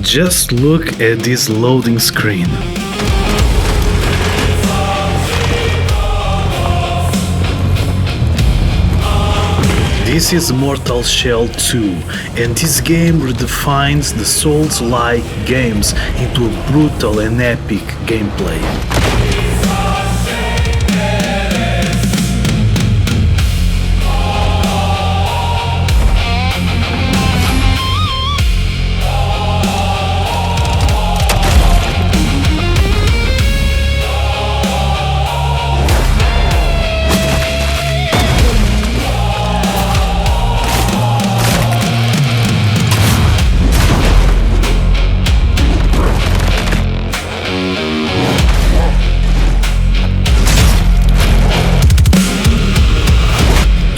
Just look at this loading screen. This is Mortal Shell 2, and this game redefines the Souls-like games into a brutal and epic gameplay.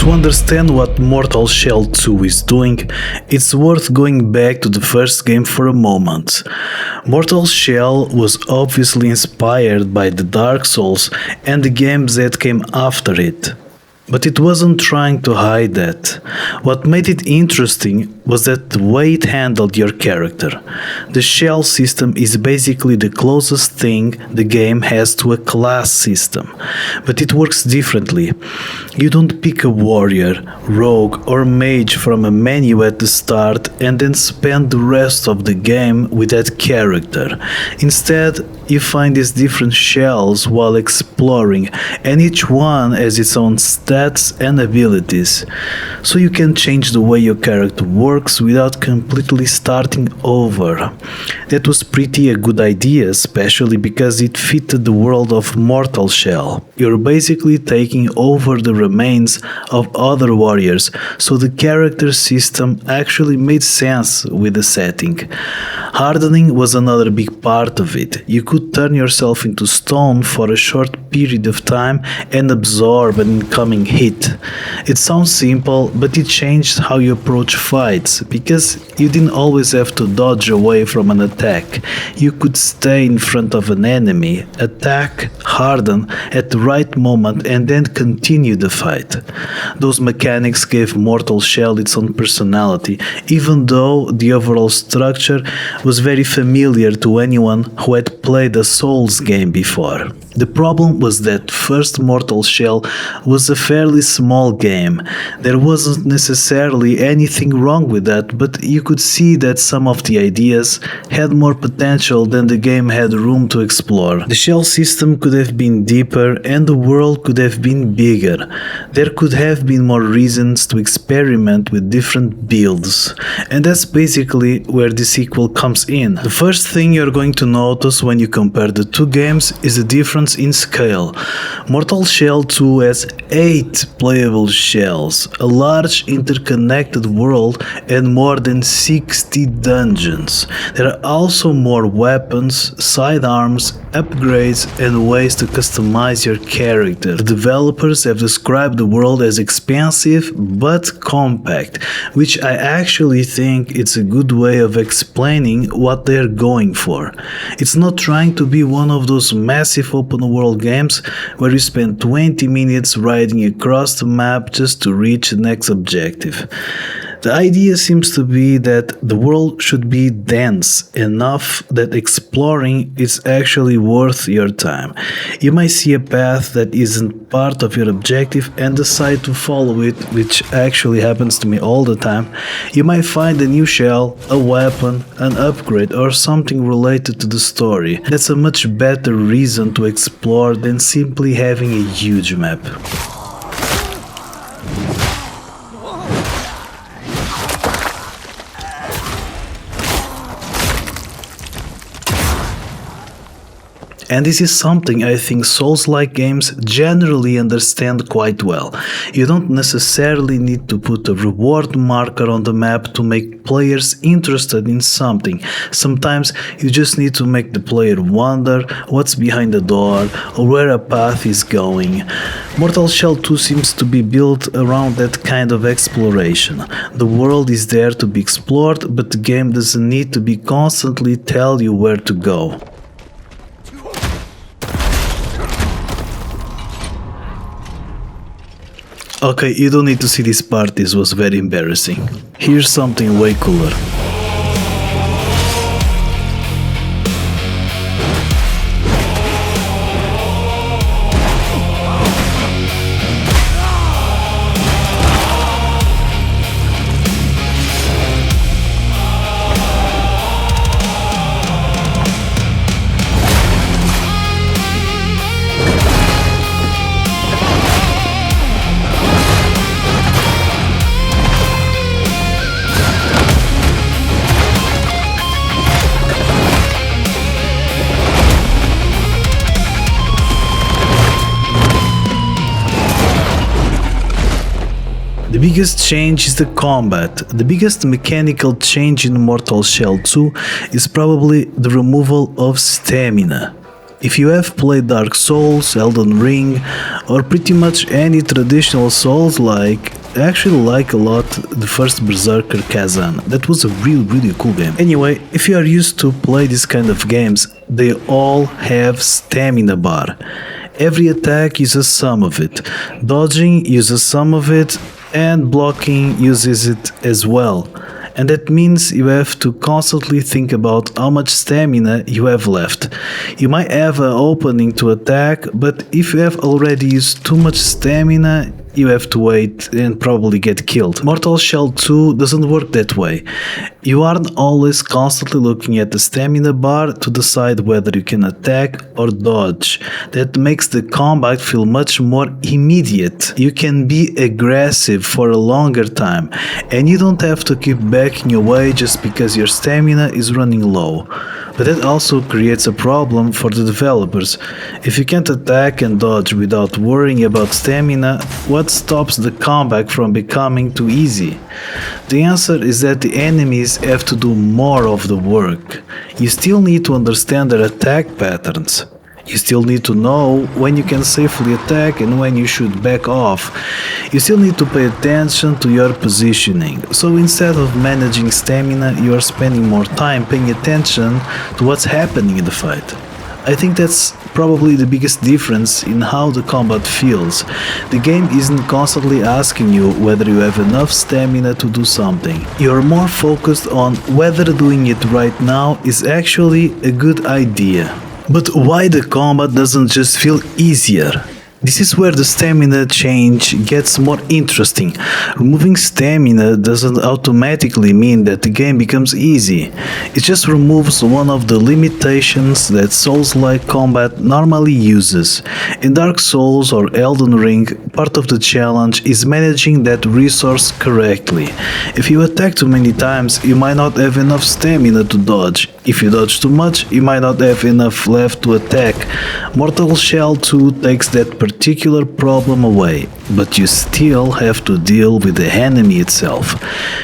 To understand what Mortal Shell 2 is doing, it's worth going back to the first game for a moment. Mortal Shell was obviously inspired by the Dark Souls and the games that came after it. But it wasn't trying to hide that. What made it interesting was that the way it handled your character. The shell system is basically the closest thing the game has to a class system, but it works differently. You don't pick a warrior, rogue or mage from a menu at the start and then spend the rest of the game with that character. Instead, you find these different shells while exploring, and each one has its own stats and abilities. So you can change the way your character works without completely starting over. That was pretty a good idea, especially because it fitted the world of Mortal Shell. You're basically taking over the remains of other warriors, so the character system actually made sense with the setting. Hardening was another big part of it. You could turn yourself into stone for a short period of time and absorb an incoming hit. It sounds simple, but it changed how you approach fights, because you didn't always have to dodge away from an attack. You could stay in front of an enemy, attack, harden at the right moment, and then continue the fight. Those mechanics gave Mortal Shell its own personality, even though the overall structure was very familiar to anyone who had played a Souls game before. The problem was that first Mortal Shell was a fairly small game. There wasn't necessarily anything wrong with that, but you could see that some of the ideas had more potential than the game had room to explore. The shell system could have been deeper and the world could have been bigger. There could have been more reasons to experiment with different builds, and that's basically where the sequel comes in. The first thing you're going to notice when you compare the two games is the difference in scale. Mortal Shell 2 has 8 playable shells, a large interconnected world, and more than 60 dungeons. There are also more weapons, sidearms, upgrades, and ways to customize your character. The developers have described the world as expansive but compact, which I actually think it's a good way of explaining what they're going for. It's not trying to be one of those massive open world games where you spend 20 minutes riding across the map just to reach the next objective. The idea seems to be that the world should be dense enough that exploring is actually worth your time. You might see a path that isn't part of your objective and decide to follow it, which actually happens to me all the time. You might find a new shell, a weapon, an upgrade, or something related to the story. That's a much better reason to explore than simply having a huge map. And this is something I think Souls-like games generally understand quite well. You don't necessarily need to put a reward marker on the map to make players interested in something. Sometimes you just need to make the player wonder what's behind the door or where a path is going. Mortal Shell 2 seems to be built around that kind of exploration. The world is there to be explored, but the game doesn't need to be constantly tell you where to go. Okay, you don't need to see this part, this was very embarrassing. Here's something way cooler. The biggest change is the combat. The biggest mechanical change in Mortal Shell 2 is probably the removal of stamina. If you have played Dark Souls, Elden Ring, or pretty much any traditional Souls-like, I actually like a lot the first Berserker Kazan. That was a really cool game. Anyway, if you are used to play this kind of games, they all have stamina bar. Every attack uses some of it, dodging uses some of it, and blocking uses it as well. And that means you have to constantly think about how much stamina you have left. You might have an opening to attack, but if you have already used too much stamina, you have to wait and probably get killed. Mortal Shell 2 doesn't work that way. You aren't always constantly looking at the stamina bar to decide whether you can attack or dodge. That makes the combat feel much more immediate. You can be aggressive for a longer time, and you don't have to keep backing away just because your stamina is running low. But that also creates a problem for the developers. If you can't attack and dodge without worrying about stamina, what stops the combat from becoming too easy? The answer is that the enemies have to do more of the work. You still need to understand their attack patterns. You still need to know when you can safely attack and when you should back off. You still need to pay attention to your positioning. So instead of managing stamina, you are spending more time paying attention to what's happening in the fight. I think that's probably the biggest difference in how the combat feels. The game isn't constantly asking you whether you have enough stamina to do something. You're more focused on whether doing it right now is actually a good idea. But why the combat doesn't just feel easier? This is where the stamina change gets more interesting. Removing stamina doesn't automatically mean that the game becomes easy. It just removes one of the limitations that Souls-like combat normally uses. In Dark Souls or Elden Ring, part of the challenge is managing that resource correctly. If you attack too many times, you might not have enough stamina to dodge. If you dodge too much, you might not have enough left to attack. Mortal Shell 2 takes that particular problem away, but you still have to deal with the enemy itself.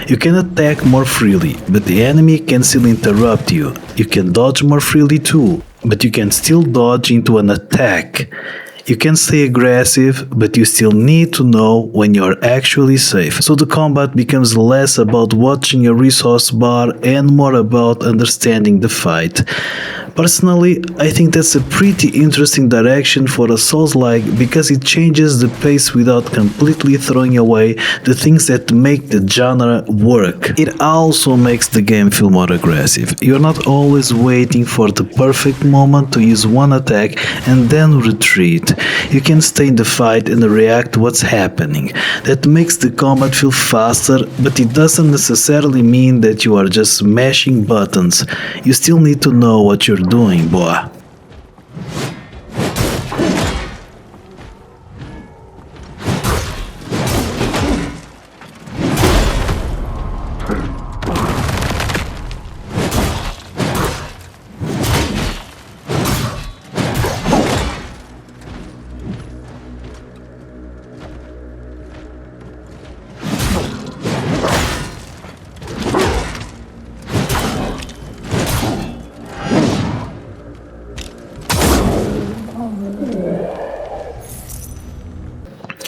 You can attack more freely, but the enemy can still interrupt you. You can dodge more freely too, but you can still dodge into an attack. You can stay aggressive, but you still need to know when you're actually safe. So the combat becomes less about watching a resource bar and more about understanding the fight. Personally, I think that's a pretty interesting direction for a Souls-like because it changes the pace without completely throwing away the things that make the genre work. It also makes the game feel more aggressive. You're not always waiting for the perfect moment to use one attack and then retreat. You can stay in the fight and react to what's happening. That makes the combat feel faster, but it doesn't necessarily mean that you are just mashing buttons. You still need to know what you're doing, boy.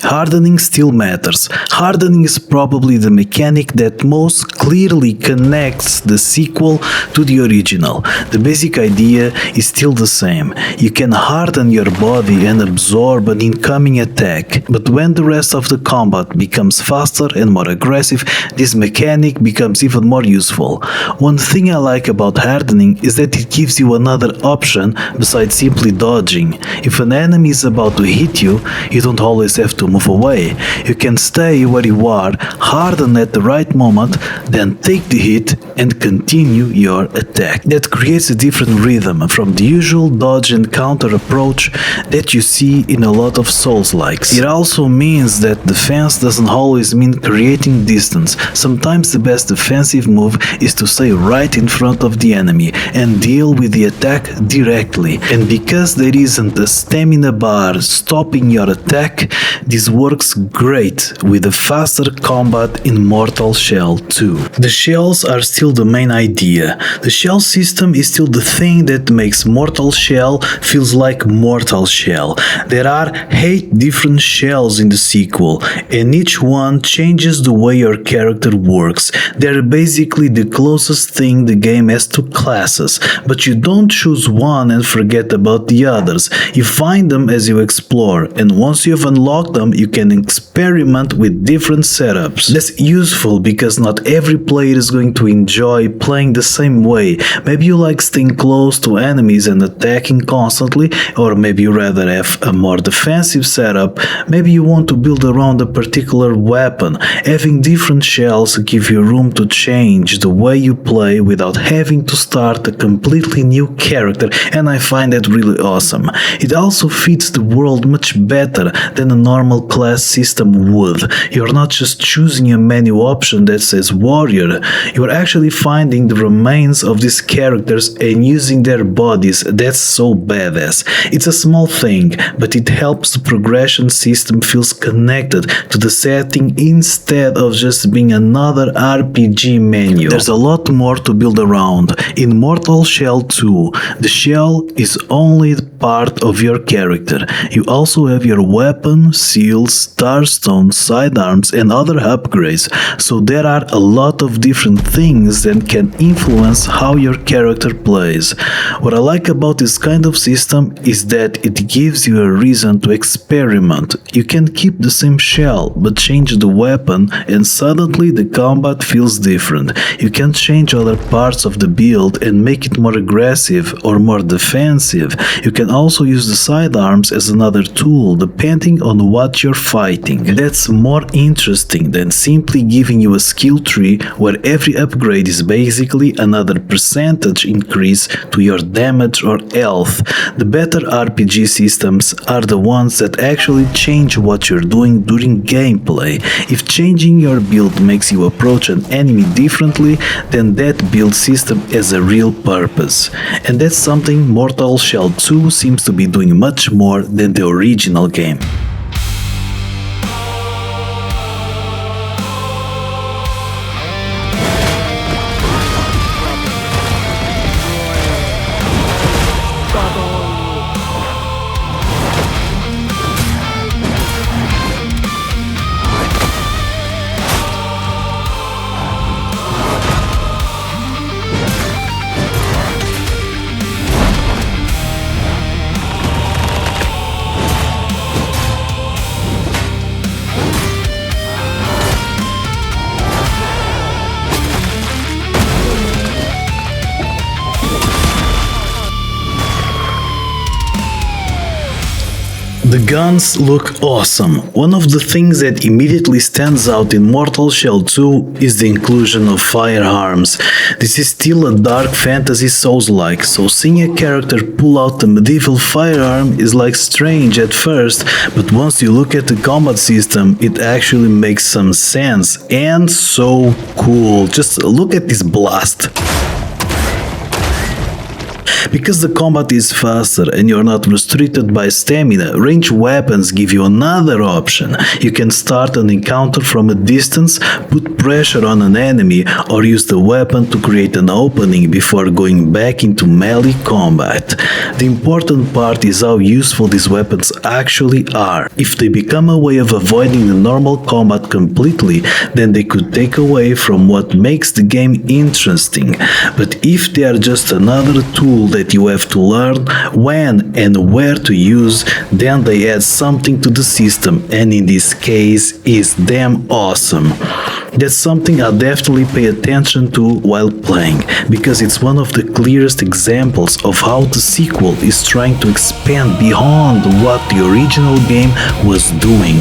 Hardening still matters. Hardening is probably the mechanic that most clearly connects the sequel to the original. The basic idea is still the same. You can harden your body and absorb an incoming attack, but when the rest of the combat becomes faster and more aggressive, this mechanic becomes even more useful. One thing I like about hardening is that it gives you another option besides simply dodging. If an enemy is about to hit you, you don't always have to move away. You can stay where you are, harden at the right moment, then take the hit and continue your attack. That creates a different rhythm from the usual dodge and counter approach that you see in a lot of Souls-likes. It also means that defense doesn't always mean creating distance. Sometimes the best defensive move is to stay right in front of the enemy and deal with the attack directly. And because there isn't a stamina bar stopping your attack, this this works great with the faster combat in Mortal Shell 2. The shells are still the main idea. The shell system is still the thing that makes Mortal Shell feels like Mortal Shell. There are 8 different shells in the sequel, and each one changes the way your character works. They're basically the closest thing the game has to classes, but you don't choose one and forget about the others. You find them as you explore, and once you've unlocked them, you can experiment with different setups. That's useful because not every player is going to enjoy playing the same way. Maybe you like staying close to enemies and attacking constantly, or maybe you rather have a more defensive setup. Maybe you want to build around a particular weapon. Having different shells give you room to change the way you play without having to start a completely new character, and I find that really awesome. It also fits the world much better than a normal class system would. You're not just choosing a menu option that says warrior, you're actually finding the remains of these characters and using their bodies. That's so badass. It's a small thing, but it helps the progression system feels connected to the setting instead of just being another RPG menu. There's a lot more to build around. In Mortal Shell 2, the shell is only part of your character. You also have your weapon, seals, starstone, sidearms, and other upgrades, so there are a lot of different things that can influence how your character plays. What I like about this kind of system is that it gives you a reason to experiment. You can keep the same shell, but change the weapon, and suddenly the combat feels different. You can change other parts of the build and make it more aggressive or more defensive. You can also use the sidearms as another tool depending on what you're fighting. That's more interesting than simply giving you a skill tree where every upgrade is basically another percentage increase to your damage or health. The better RPG systems are the ones that actually change what you're doing during gameplay. If changing your build makes you approach an enemy differently, then that build system has a real purpose. And that's something Mortal Shell 2 seems to be doing much more than the original game. The guns look awesome. One of the things that immediately stands out in Mortal Shell 2 is the inclusion of firearms. This is still a dark fantasy Soulslike, so seeing a character pull out a medieval firearm is like strange at first, but once you look at the combat system, it actually makes some sense and so cool. Just look at this blast. Because the combat is faster and you're not restricted by stamina, ranged weapons give you another option. You can start an encounter from a distance, put pressure on an enemy, or use the weapon to create an opening before going back into melee combat. The important part is how useful these weapons actually are. If they become a way of avoiding the normal combat completely, then they could take away from what makes the game interesting. But if they are just another tool that you have to learn when and where to use, then they add something to the system, and in this case is damn awesome. That's something I'll definitely pay attention to while playing, because it's one of the clearest examples of how the sequel is trying to expand beyond what the original game was doing.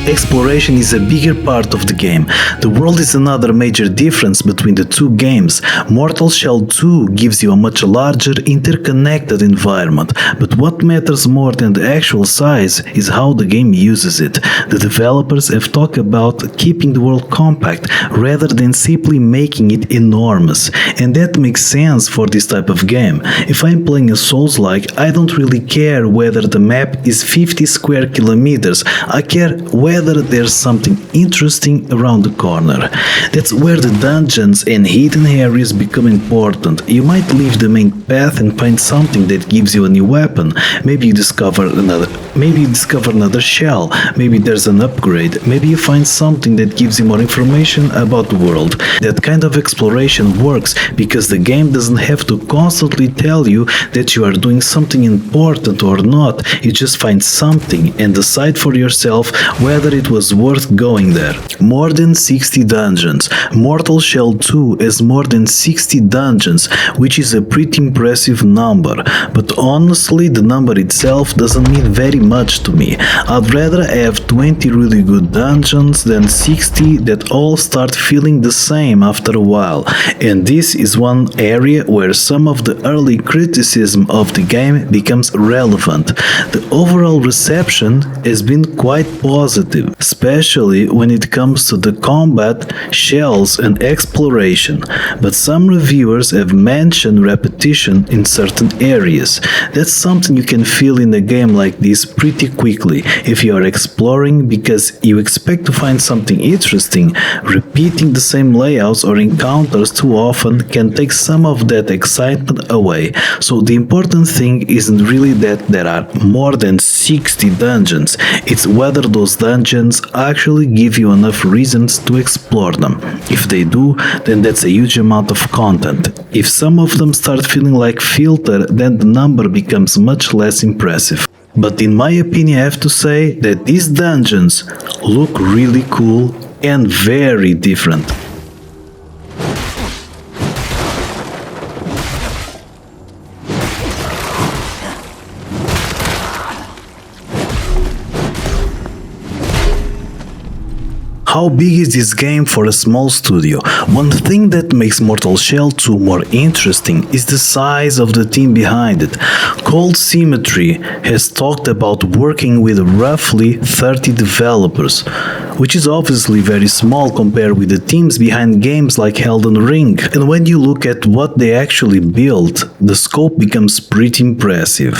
exploration is a bigger part of the game. The world is another major difference between the two games. Mortal Shell 2 gives you a much larger, interconnected environment, but what matters more than the actual size is how the game uses it. The developers have talked about keeping the world compact rather than simply making it enormous, and that makes sense for this type of game. If I'm playing a Soulslike, I don't really care whether the map is 50 square kilometers. I care whether there's something interesting around the corner. That's where the dungeons and hidden areas become important. You might leave the main path and find something that gives you a new weapon. Maybe you discover another shell. Maybe there's an upgrade. Maybe you find something that gives you more information about the world. That kind of exploration works because the game doesn't have to constantly tell you that you are doing something important or not. You just find something and decide for yourself whether it was worth going there. More than 60 dungeons. Mortal Shell 2 has more than 60 dungeons, which is a pretty impressive number, but honestly the number itself doesn't mean very much to me. I'd rather have 20 really good dungeons than 60 that all start feeling the same after a while, and this is one area where some of the early criticism of the game becomes relevant. The overall reception has been quite positive, especially when it comes to the combat, shells and exploration, but some reviewers have mentioned repetition in certain areas. That's something you can feel in a game like this pretty quickly. If you are exploring because you expect to find something interesting, repeating the same layouts or encounters too often can take some of that excitement away. So the important thing isn't really that there are more than 60 dungeons, it's whether those dungeons actually give you enough reasons to explore them. If they do, then that's a huge amount of content. If some of them start feeling like filler, then the number becomes much less impressive. But in my opinion, I have to say that these dungeons look really cool and very different. How big is this game for a small studio? One thing that makes Mortal Shell 2 more interesting is the size of the team behind it. Cold Symmetry has talked about working with roughly 30 developers, which is obviously very small compared with the teams behind games like Elden Ring. And when you look at what they actually built, the scope becomes pretty impressive.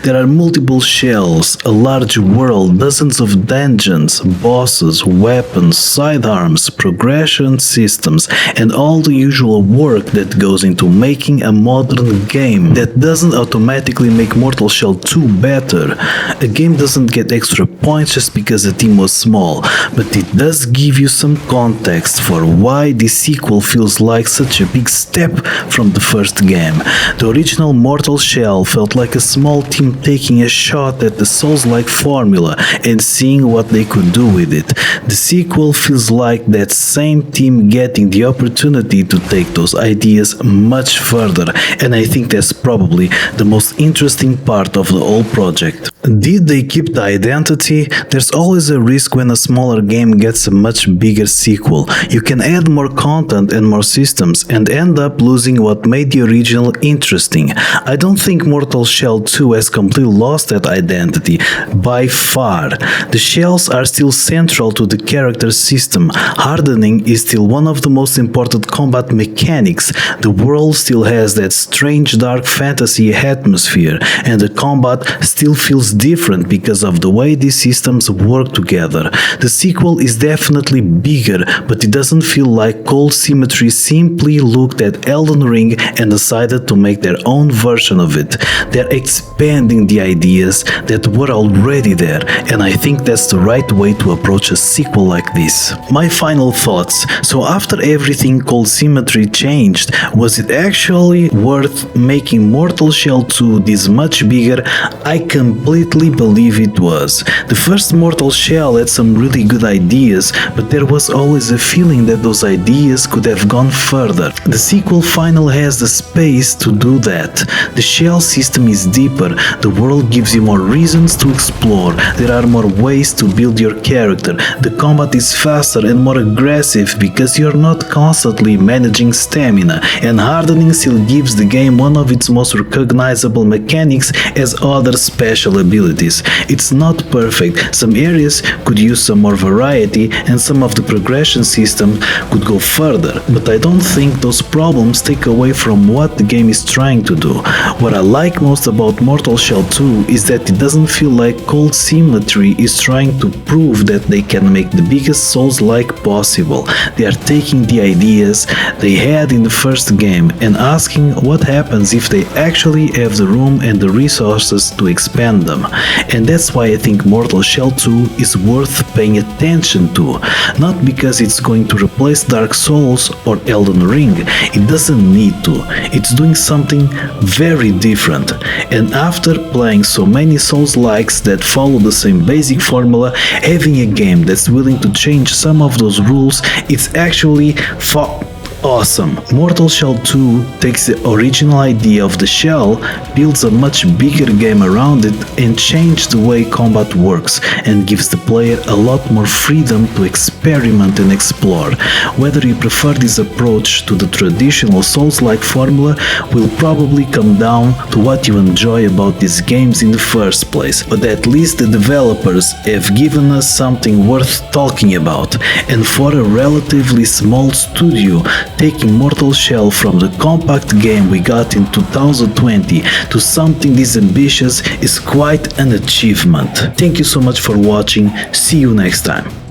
There are multiple shells, a large world, dozens of dungeons, bosses, weapons, sidearms, progression systems, and all the usual work that goes into making a modern game. That doesn't automatically make Mortal Shell 2 better. A game doesn't get extra points just because the team was small, but it does give you some context for why this sequel feels like such a big step from the first game. The original Mortal Shell felt like a small team taking a shot at the Souls-like formula and seeing what they could do with it. The sequel feels like that same team getting the opportunity to take those ideas much further, and I think that's probably the most interesting part of the whole project. Did they keep the identity? There's always a risk when a smaller game gets a much bigger sequel. You can add more content and more systems and end up losing what made the original interesting. I don't think Mortal Shell 2 has completely lost that identity, by far. The shells are still central to the character system. Hardening is still one of the most important combat mechanics. The world still has that strange dark fantasy atmosphere, and the combat still feels different because of the way these systems work together. The sequel is definitely bigger, but it doesn't feel like Cold Symmetry simply looked at Elden Ring and decided to make their own version of it. They're expanding the ideas that were already there, and I think that's the right way to approach a sequel like this. My final thoughts. So after everything Cold Symmetry changed, was it actually worth making Mortal Shell 2 this much bigger? I completely believe it was. The first Mortal Shell had some really good ideas, but there was always a feeling that those ideas could have gone further. The sequel finally has the space to do that. The shell system is deeper, the world gives you more reasons to explore, there are more ways to build your character, the combat is faster and more aggressive because you're not constantly managing stamina, and hardening still gives the game one of its most recognizable mechanics as other special abilities. It's not perfect, some areas could use some more variety and some of the progression system could go further, but I don't think those problems take away from what the game is trying to do. What I like most about Mortal Shell 2 is that it doesn't feel like Cold Symmetry is trying to prove that they can make the biggest Souls-like possible. They are taking the ideas they had in the first game and asking what happens if they actually have the room and the resources to expand them. And that's why I think Mortal Shell 2 is worth paying attention to. Not because it's going to replace Dark Souls or Elden Ring, it doesn't need to. It's doing something very different. And after playing so many Souls-likes that follow the same basic formula, having a game that's willing to change some of those rules, it's actually awesome. Mortal Shell 2 takes the original idea of the shell, builds a much bigger game around it, and changes the way combat works, and gives the player a lot more freedom to experiment and explore. Whether you prefer this approach to the traditional Souls-like formula will probably come down to what you enjoy about these games in the first place, but at least the developers have given us something worth talking about, and for a relatively small studio, taking Mortal Shell from the compact game we got in 2020 to something this ambitious is quite an achievement. Thank you so much for watching, see you next time.